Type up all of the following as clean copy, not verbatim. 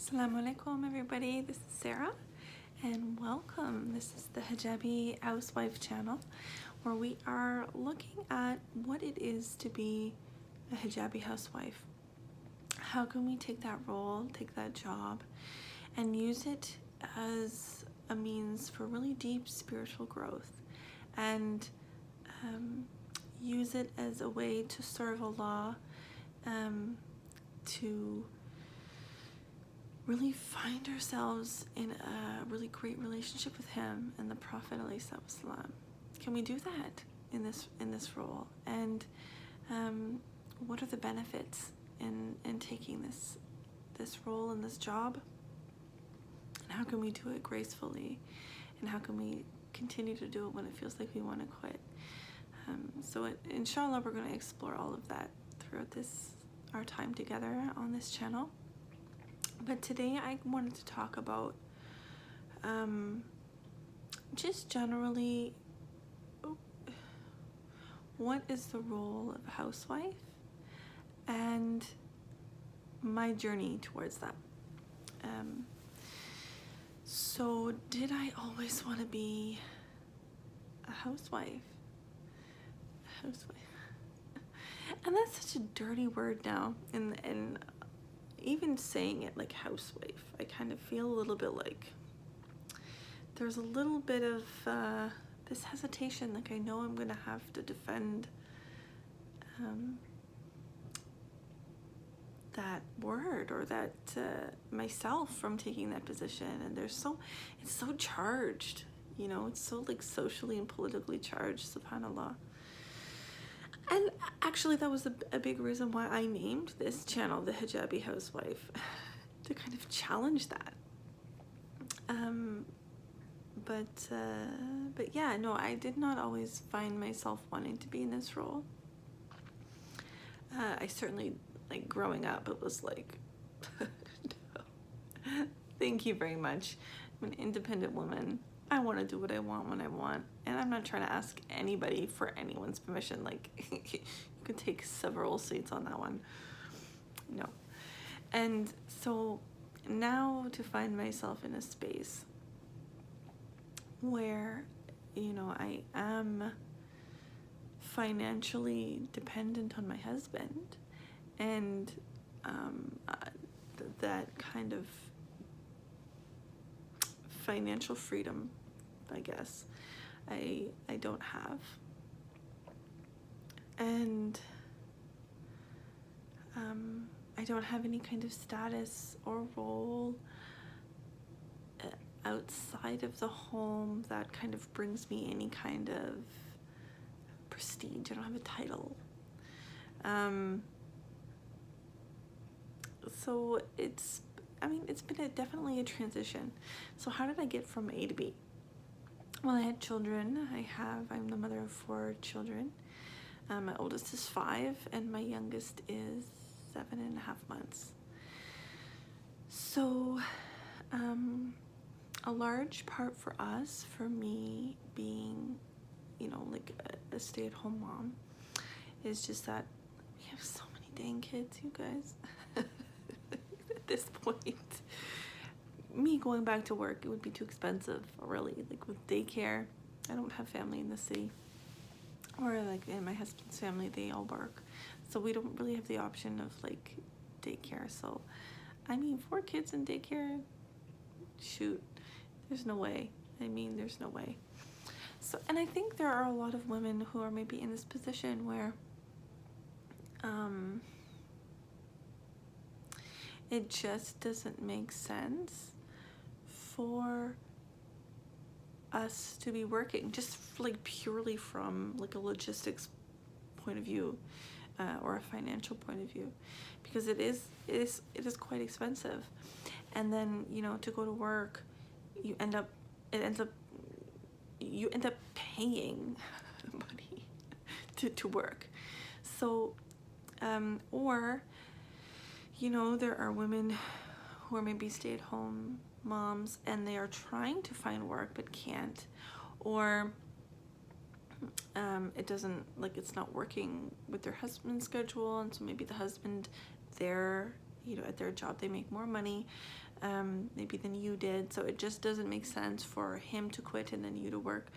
Assalamu alaikum everybody, this is Sarah and welcome. This is the Hijabi Housewife channel where we are looking at what it is to be a hijabi housewife. How can we take that role, take that job and use it as a means for really deep spiritual growth and use it as a way to serve Allah, to really find ourselves in a really great relationship with Him and the Prophet ﷺ. Can we do that in this role? And what are the benefits in taking this role and this job? And how can we do it gracefully? And how can we continue to do it when it feels like we want to quit? So inshallah, we're going to explore all of that throughout our time together on this channel. But today I wanted to talk about just generally what is the role of a housewife and my journey towards that. So did I always want to be a housewife? And that's such a dirty word now, and even saying it like housewife, I kind of feel a little bit like there's a little bit of this hesitation, like I know I'm gonna have to defend that word or that myself from taking that position. And it's so charged, you know, it's so like socially and politically charged, subhanallah. And actually that was a big reason why I named this channel the Hijabi Housewife, to kind of challenge that. But yeah, no, I did not always find myself wanting to be in this role. I certainly, like growing up, it was like, no, thank you very much. I'm an independent woman. I want to do what I want when I want, and I'm not trying to ask anybody for anyone's permission. Like, you could take several seats on that one. No. And so now to find myself in a space where, you know, I am financially dependent on my husband, and that kind of financial freedom, I guess, I don't have. And I don't have any kind of status or role outside of the home that kind of brings me any kind of prestige. I don't have a title. So it's been definitely a transition. So how did I get from A to B? Well, I had children. I'm the mother of 4 children. My oldest is 5 and my youngest is 7.5 months. So a large part for us, for me being, you know, like a stay-at-home mom, is just that we have so many dang kids, you guys. At this point, me going back to work, it would be too expensive, really. Like with daycare, I don't have family in the city, or like in my husband's family, they all work, so we don't really have the option of like daycare. So I mean, 4 kids in daycare, shoot, there's no way. There's no way. So, and I think there are a lot of women who are maybe in this position where it just doesn't make sense for us to be working, just like purely from like a logistics point of view, or a financial point of view, because it is quite expensive. And then, you know, to go to work, you end up paying money to work. So or, you know, there are women who are maybe stay-at-home moms and they are trying to find work but can't, or it's not working with their husband's schedule, and so maybe the husband, their at their job they make more money maybe than you did, so it just doesn't make sense for him to quit and then you to work.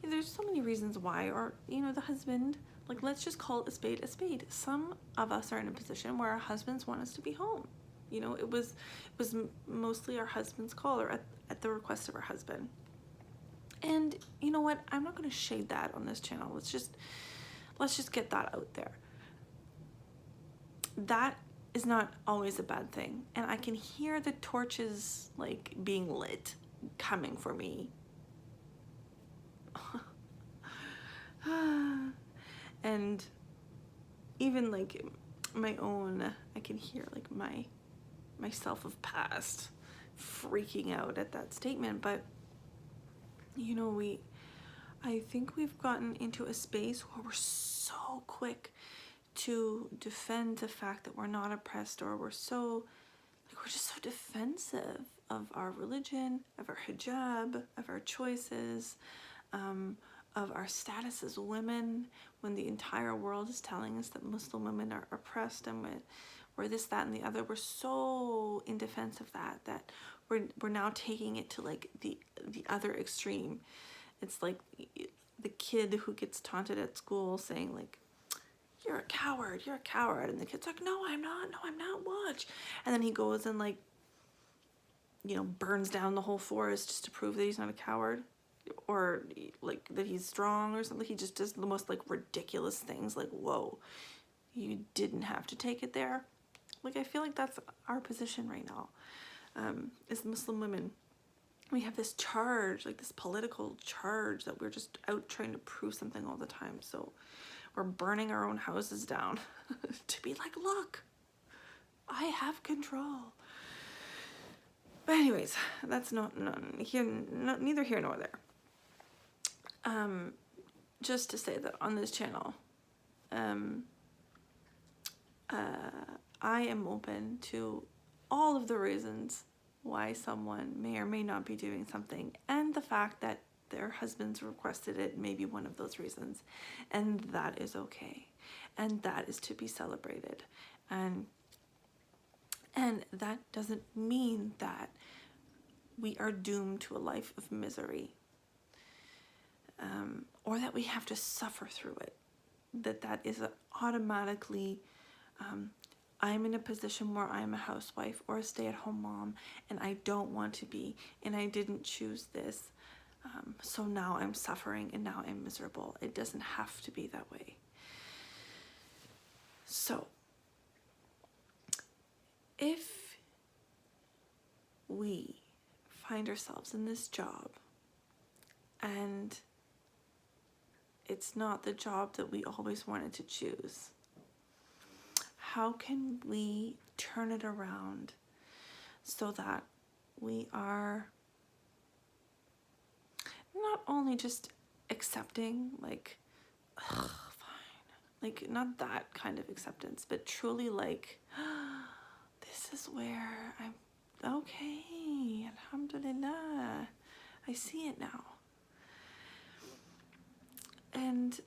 There's so many reasons why. Or the husband, like, let's just call it a spade a spade. Some of us are in a position where our husbands want us to be home. It was mostly our husband's call, or at the request of our husband. And you know what, I'm not going to shade that on this channel. Let's just get that out there. That is not always a bad thing, and I can hear the torches like being lit coming for me. And even like my own, I can hear like myself of past freaking out at that statement. But I think we've gotten into a space where we're so quick to defend the fact that we're not oppressed, or we're just so defensive of our religion, of our hijab, of our choices, of our status as women, when the entire world is telling us that Muslim women are oppressed and we're this, that, and the other. We're so in defense of that we're now taking it to like the other extreme. It's like the kid who gets taunted at school saying like, you're a coward, and the kid's like, no, I'm not, watch. And then he goes and like, burns down the whole forest just to prove that he's not a coward, or like that he's strong or something. He just does the most like ridiculous things, like, whoa, you didn't have to take it there. Like, I feel like that's our position right now, as Muslim women. We have this charge, like this political charge, that we're just out trying to prove something all the time. So we're burning our own houses down to be like, look, I have control. But anyways, that's neither here nor there. Just to say that on this channel, I am open to all of the reasons why someone may or may not be doing something, and the fact that their husbands requested it may be one of those reasons, and that is okay, and that is to be celebrated. And that doesn't mean that we are doomed to a life of misery, or that we have to suffer through it. That is automatically, I'm in a position where I'm a housewife or a stay-at-home mom, and I don't want to be, and I didn't choose this, so now I'm suffering and now I'm miserable. It doesn't have to be that way. So if we find ourselves in this job and it's not the job that we always wanted to choose, how can we turn it around so that we are not only just accepting, like, ugh, fine, like, not that kind of acceptance, but truly like, this is where I'm okay, alhamdulillah, I see it now. And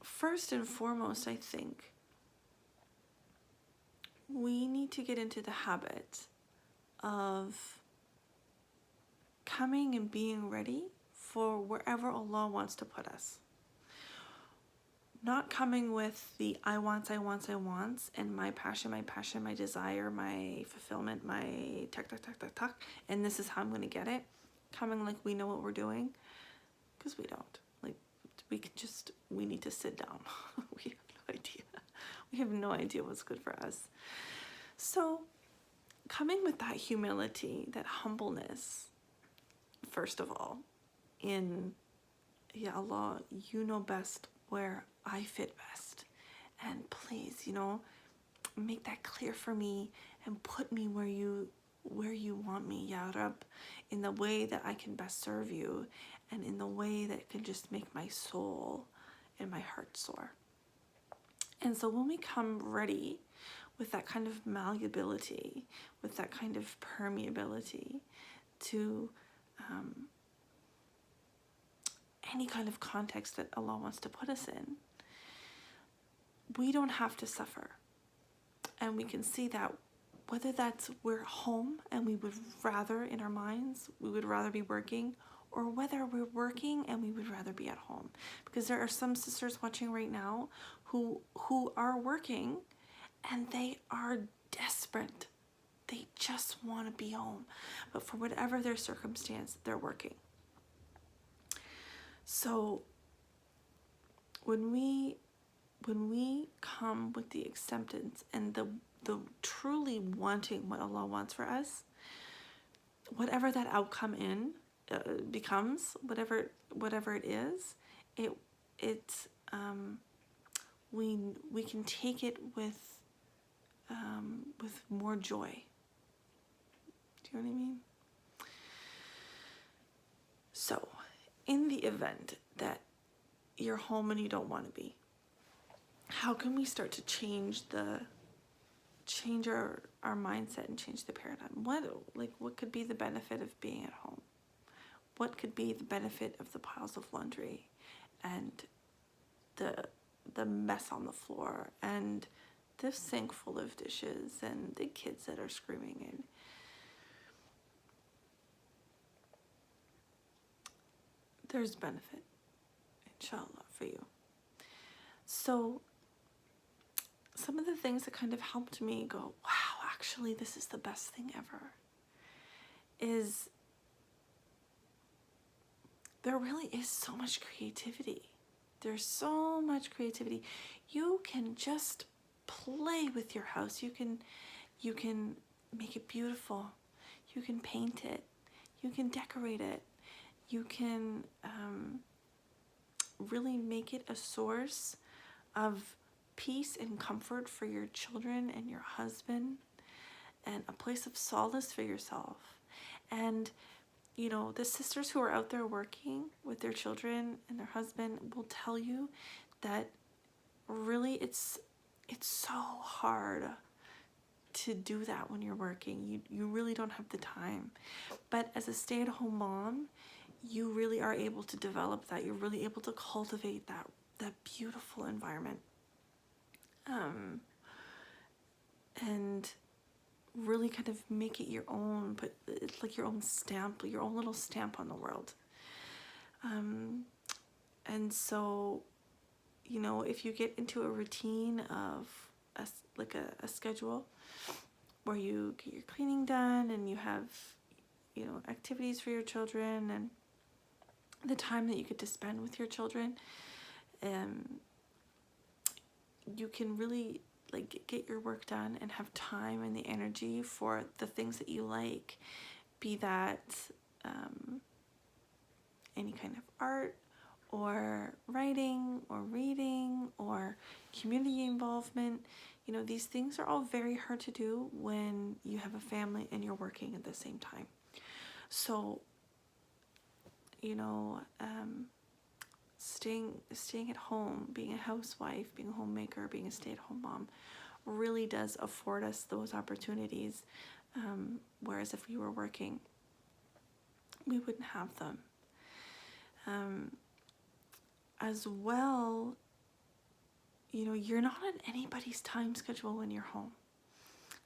first and foremost, I think we need to get into the habit of coming and being ready for wherever Allah wants to put us. Not coming with the I wants, and my passion, my desire, my fulfillment, my tuck, and this is how I'm going to get it. Coming like we know what we're doing, because we don't. Like, we need to sit down. We have no idea. We have no idea what's good for us. So coming with that humility, that humbleness, first of all, in, Ya Allah, you know best where I fit best, and please, make that clear for me and put me where you want me, Ya Rab, in the way that I can best serve you, and in the way that can just make my soul and my heart soar. And so when we come ready with that kind of malleability, with that kind of permeability to any kind of context that Allah wants to put us in, we don't have to suffer. And we can see that whether that's we're home and we would rather, in our minds, we would rather be working, or whether we're working and we would rather be at home. Because there are some sisters watching right now who are working and they are desperate. They just want to be home. But for whatever their circumstance, they're working. So when we come with the acceptance and the truly wanting what Allah wants for us, whatever that outcome becomes, whatever it is, we can take it with more joy. Do you know what I mean? So, in the event that you're home and you don't want to be, how can we start to change our mindset and change the paradigm? What could be the benefit of being at home? What could be the benefit of the piles of laundry and the mess on the floor and the sink full of dishes and the kids that are screaming? And there's benefit, inshallah, for you. So some of the things that kind of helped me go, wow, actually this is the best thing ever, is there really is so much creativity. There's so much creativity. You can just play with your house. You can make it beautiful. You can paint it. You can decorate it. You can really make it a source of peace and comfort for your children and your husband, and a place of solace for yourself. And the sisters who are out there working with their children and their husband will tell you that really it's so hard to do that when you're working. You really don't have the time. But as a stay-at-home mom, you really are able to develop that. You're really able to cultivate that beautiful environment. And really kind of make it your own, but it's like your own stamp, your own little stamp on the world. And so, if you get into a routine of a schedule where you get your cleaning done and you have, activities for your children and the time that you get to spend with your children, you can really get your work done and have time and the energy for the things that you like, be that any kind of art or writing or reading or community involvement. These things are all very hard to do when you have a family and you're working at the same time. So, staying at home, being a housewife, being a homemaker, being a stay-at-home mom really does afford us those opportunities. Whereas if we were working, we wouldn't have them. As well, you're not on anybody's time schedule when you're home.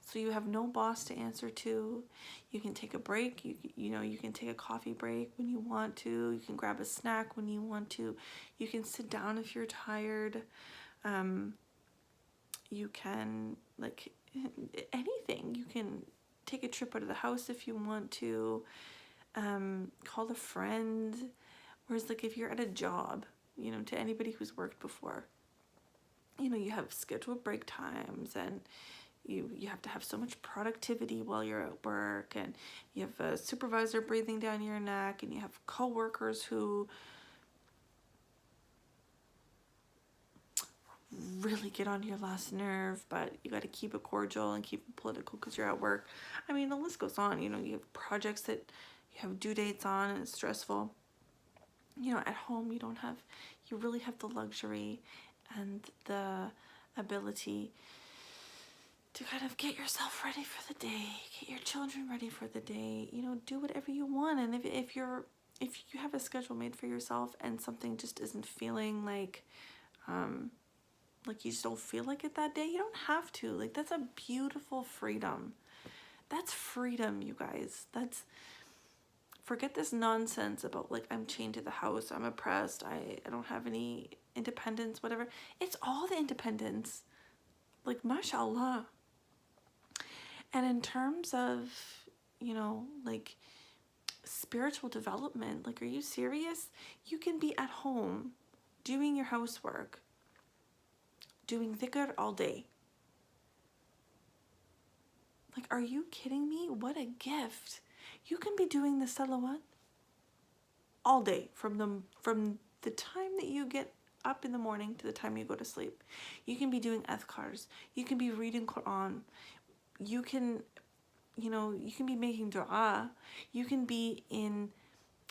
So you have no boss to answer to. You can take a break. You can take a coffee break when you want to. You can grab a snack when you want to. You can sit down if you're tired. You can, anything. You can take a trip out of the house if you want to. Call a friend. Whereas, if you're at a job, to anybody who's worked before, you have scheduled break times, and you have to have so much productivity while you're at work, and you have a supervisor breathing down your neck, and you have coworkers who really get on your last nerve, but you got to keep it cordial and keep it political because you're at work. I mean, the list goes on. You have projects that you have due dates on, and it's stressful. At home, you really have the luxury and the ability to kind of get yourself ready for the day, get your children ready for the day, do whatever you want. And if you have a schedule made for yourself and something just isn't feeling like like you just don't feel like it that day, you don't have to. Like, that's a beautiful freedom. That's freedom, you guys. That's, forget this nonsense about like, I'm chained to the house, I'm oppressed, I don't have any independence, whatever. It's all the independence. Like, mashallah. And in terms of, you know, like spiritual development, like, are you serious? You can be at home doing your housework, doing dhikr all day. Like, are you kidding me? What a gift. You can be doing the salawat all day, from the time that you get up in the morning to the time you go to sleep. You can be doing adhkars. You can be reading Quran. You can, you know, you can be making dua. You can be in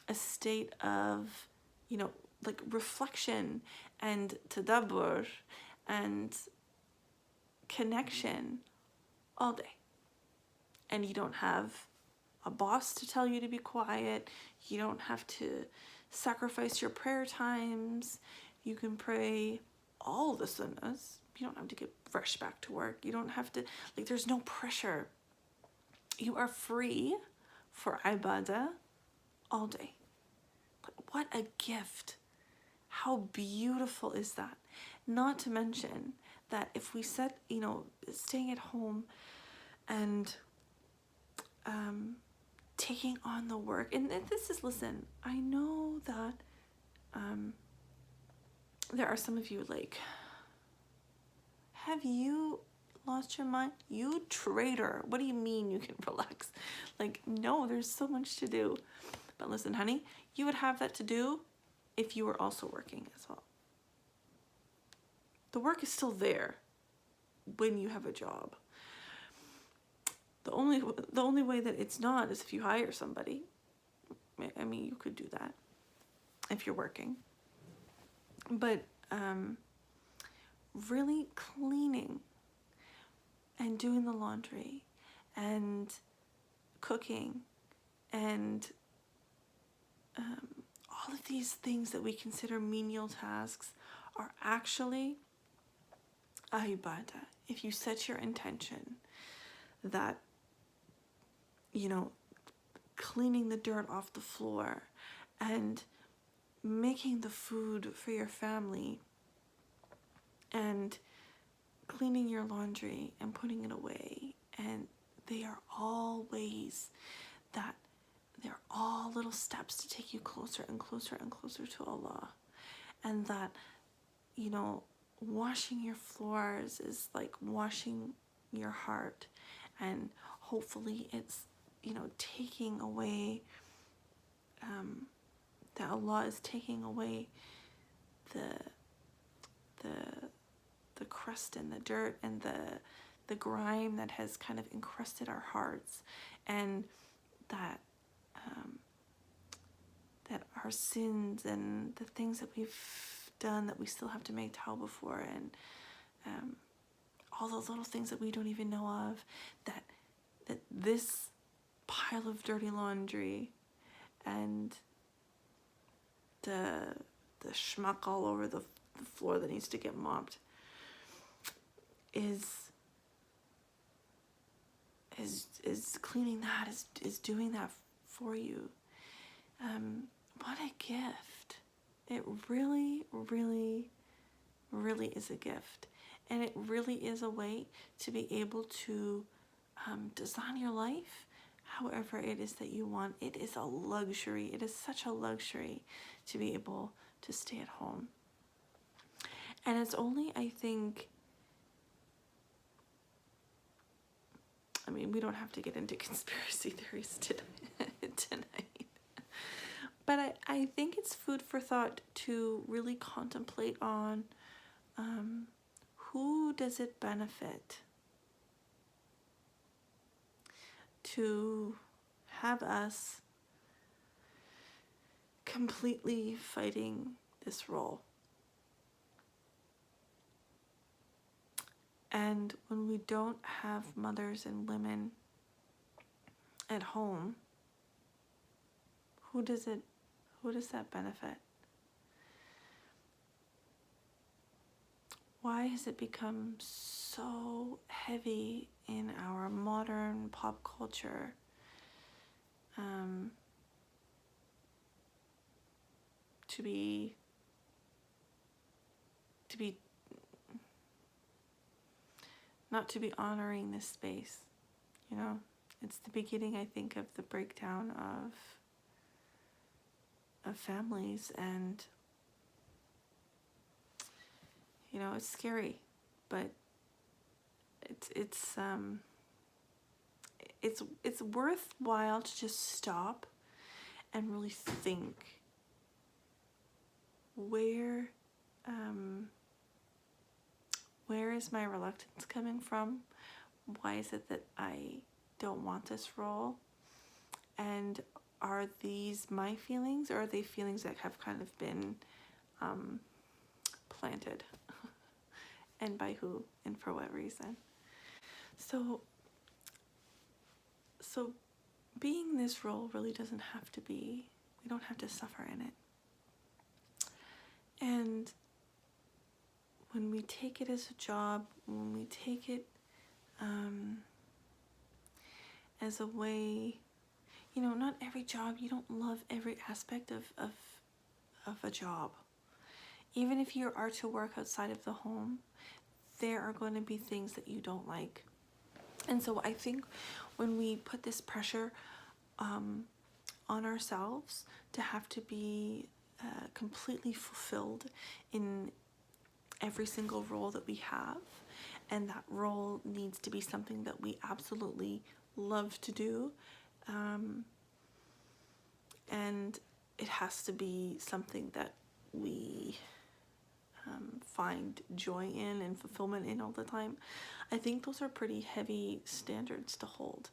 a state of, you know, like reflection and tadabbur and connection all day. And you don't have a boss to tell you to be quiet. You don't have to sacrifice your prayer times. You can pray all the sunnahs. You don't have to get fresh back to work. You don't have to, like, there's no pressure. You are free for ibadah all day. But what a gift. How beautiful is that? Not to mention that if we set, you know, staying at home and taking on the work, and this is, listen, I know that there are some of you like, have you lost your mind? You traitor. What do you mean you can relax? Like, no, there's so much to do. But listen, honey, you would have that to do if you were also working as well. The work is still there when you have a job. The only way that it's not is if you hire somebody. I mean, you could do that if you're working. But really cleaning and doing the laundry and cooking and all of these things that we consider menial tasks are actually a ibadah. If you set your intention that, you know, cleaning the dirt off the floor and making the food for your family and cleaning your laundry and putting it away, and they are all ways that they're all little steps to take you closer and closer and closer to Allah. And that, you know, washing your floors is like washing your heart, and hopefully it's, you know, taking away that Allah is taking away the crust and the dirt and the grime that has kind of encrusted our hearts, and that that our sins and the things that we've done that we still have to make tawbah for, and all those little things that we don't even know of, that this pile of dirty laundry and the schmuck all over the floor that needs to get mopped is cleaning that, is doing that for you. What a gift. It really, really, really is a gift. And it really is a way to be able to design your life however it is that you want. It is a luxury. It is such a luxury to be able to stay at home. And it's only, I think, I mean, we don't have to get into conspiracy theories tonight. But I think it's food for thought to really contemplate on who does it benefit to have us completely fighting this role. And when we don't have mothers and women at home, who does that benefit? why has it become so heavy in our modern pop culture? To be not to be honoring this space, you know? It's the beginning, I think, of the breakdown of families, and you know, it's scary, but it's worthwhile to just stop and really think, where is my reluctance coming from? Why is it that I don't want this role? And are these my feelings, or are they feelings that have kind of been planted? And by who and for what reason? So being this role really doesn't have to be, we don't have to suffer in it. And when we take it as a job, when we take it as a way, you know, not every job, you don't love every aspect of a job. Even if you are to work outside of the home, there are going to be things that you don't like. And so I think when we put this pressure on ourselves to have to be completely fulfilled in every single role that we have, and that role needs to be something that we absolutely love to do, and it has to be something that we find joy in and fulfillment in all the time. I think those are pretty heavy standards to hold,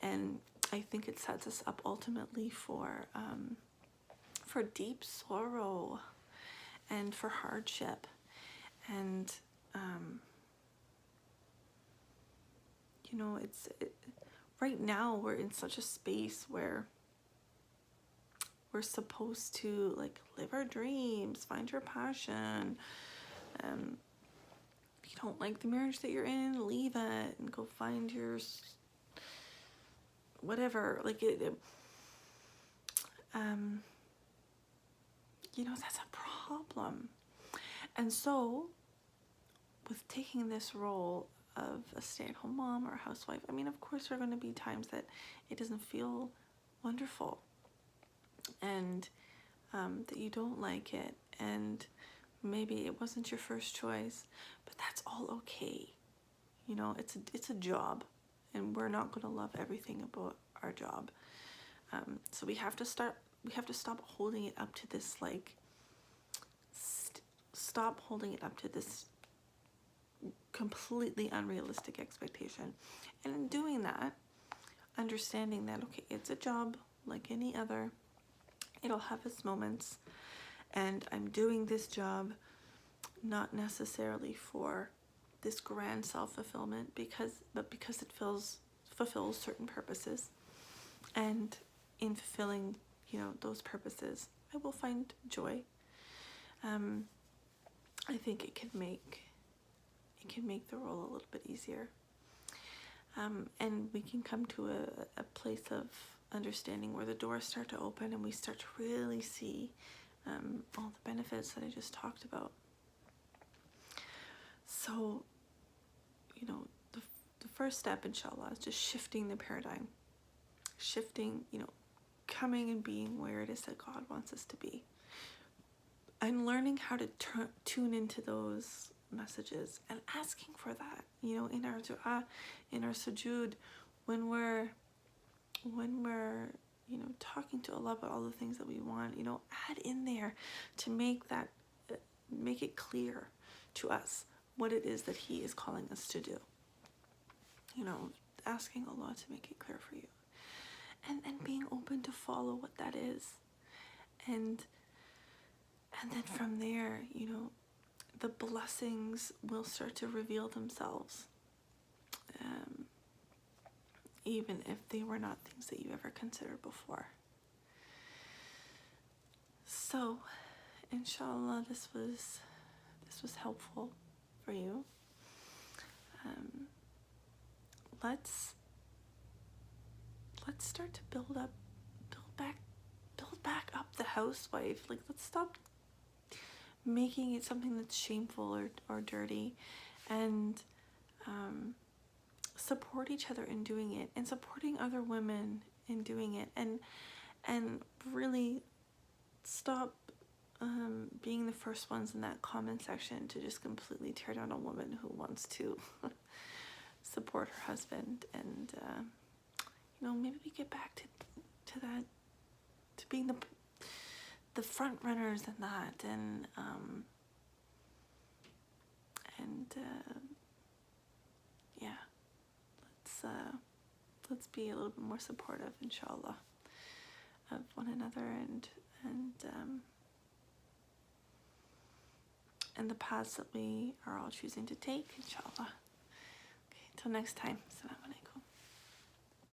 and I think it sets us up ultimately for deep sorrow and for hardship. And you know, right now we're in such a space where we're supposed to like live our dreams, find your passion. If you don't like the marriage that you're in, leave it and go find your whatever. Like you know, that's a problem. And so with taking this role of a stay-at-home mom or a housewife, I mean, of course there are going to be times that it doesn't feel wonderful, and that you don't like it, and maybe it wasn't your first choice, but that's all okay. You know, it's a job, and we're not going to love everything about our job. So we have to stop holding it up to this, like, stop holding it up to this completely unrealistic expectation. And in doing that, understanding that, okay, it's a job like any other, it'll have its moments, and I'm doing this job not necessarily for this grand self-fulfillment, but because it fulfills certain purposes, and in fulfilling, you know, those purposes, I will find joy. I think it can make the role a little bit easier, and we can come to a place of understanding where the doors start to open and we start to really see all the benefits that I just talked about. So, you know, the first step, inshallah, is just shifting the paradigm, you know, coming and being where it is that God wants us to be, and learning how to tune into those messages and asking for that, you know, in our dua, in our sujood, when we're you know, talking to Allah about all the things that we want, you know, add in there to make it clear to us what it is that He is calling us to do. You know, asking Allah to make it clear for you, and being open to follow what that is, and then from there, you know, the blessings will start to reveal themselves, even if they were not things that you ever considered before. So, inshallah, this was helpful for you. Let's start to build back up the housewife. Like, let's stop making it something that's shameful or dirty, and support each other in doing it, and supporting other women in doing it, and really stop being the first ones in that comment section to just completely tear down a woman who wants to support her husband. And maybe we get back to that, to being the front runners in that, and yeah, let's be a little bit more supportive, inshallah, of one another, and the paths that we are all choosing to take, inshallah. Okay, until next time. Assalamu alaikum.